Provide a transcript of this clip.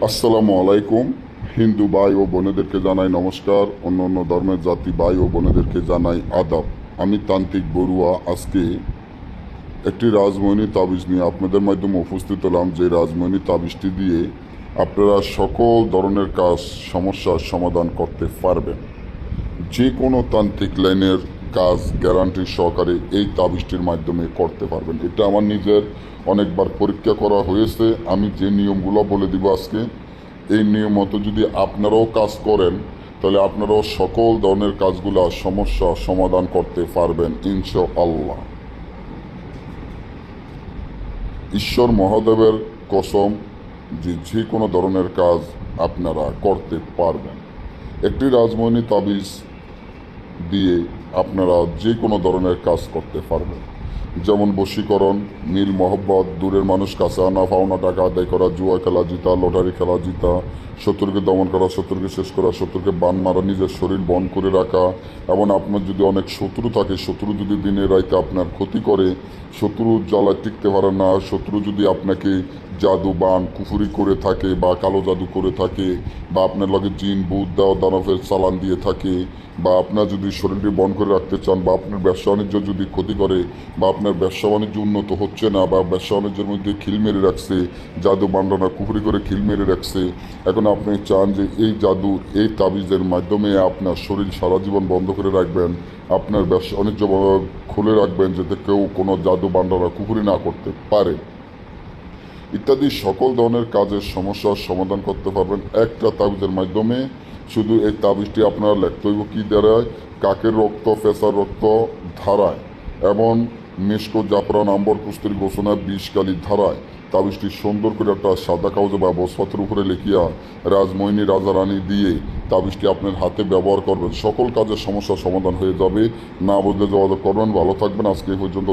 আসসালামু আলাইকুম। হিন্দু ভাই ও বোনেদেরকে জানাই নমস্কার, অন্য অন্য ধর্মের জাতি ভাই ও বোনেদেরকে জানাই আদাব। আমি তান্ত্রিক বড়ুয়া আজকে একটি রাজমণি তাবিজ নিয়ে আপনাদের মাধ্যমে উপস্থিত হলাম। যে রাজমণি তাবিজটি দিয়ে আপনারা সকল ধরনের কাজ সমস্যার সমাধান করতে পারবেন। যে কোনো তান্ত্রিক লাইনের কাজ গ্যারান্টি সহকারে এই তাবিজটির মাধ্যমে করতে পারবেন। এটা আমার নিজের অনেকবার পরীক্ষা করা হয়েছে। আমি যে নিয়মগুলো বলে দিব আজকে, এই নিয়ম মতো যদি আপনারাও কাজ করেন তাহলে আপনারাও সকল ধরনের কাজগুলো সমস্যা সমাধান করতে পারবেন ইনশাআল্লাহ। ঈশ্বর মহাদেবের কসম যে যে কোনো ধরনের কাজ আপনারা করতে পারবেন। একটি রাজমণি তাবিজ দিয়ে আপনারা যে কোনো ধরনের কাজ করতে পারবেন, যেমন বশীকরণ, মিল মহব্বত, দূরের মানুষ কাছে আনা, পাওনা টাকা আদায় করা, জুয়া খেলা জিতা, লটারি খেলা জিতা, শত্রুকে দমন করা, শত্রুকে শেষ করা, শত্রুকে বান মারা, নিজের শরীর বন করে রাখা। এবং আপনার যদি অনেক শত্রু থাকে, শত্রু যদি দিনে রাইতে আপনার ক্ষতি করে, শত্রু জ্বালায় টিকতে পারে না, শত্রু যদি আপনাকে জাদু বান কুফুরি করে থাকে বা কালো জাদু করে থাকে, বা আপনার লগে জিন ভূত দেওয়া দানবের চালান দিয়ে থাকে, বা আপনার যদি শরীরটি বন্ধ করে রাখতে চান, বা আপনার ব্যবসা বাণিজ্য যদি ক্ষতি করে, বা আপনার ব্যবসা বাণিজ্য উন্নত হচ্ছে না, বা ব্যবসা বাণিজ্যের মধ্যে খিল মেরে রাখছে, জাদু বান্ডানা কুফুরি করে খিল মেরে রাখছে, এখন আপনি চান যে এই জাদু এই তাবিজের মাধ্যমে আপনার শরীর সারা জীবন বন্ধ করে রাখবেন, আপনার ব্যবসা বাণিজ্য খুলে রাখবেন যাতে কেউ কোনো জাদু বান্ডানা কুফুরি না করতে পারে, ইত্যাদি সকল ধরনের কাজের সমস্যার সমাধান করতে পারবেন একটা তাবিজের মাধ্যমে। শুধু এই তাবিজটি আপনারা লিখতে হইব কী দ্বারায়, কাকের রক্ত, ফেসার রক্ত ধারায় এবং মেশকো জাফরান আম্বর কুস্তির ঘোষণা 20 কালি ধারায় তাবিজটি সুন্দর করে একটা সাদা কাগজে বা বসপত্রের উপরে লিখিয়া রাজমোহিনী রাজারানী দিয়ে তাবিজটি আপনার হাতে ব্যবহার করবেন। সকল কাজের সমস্যার সমাধান হয়ে যাবে। না বুঝলে যোগাযোগ করবেন। ভালো থাকবেন। আজকে এই পর্যন্ত।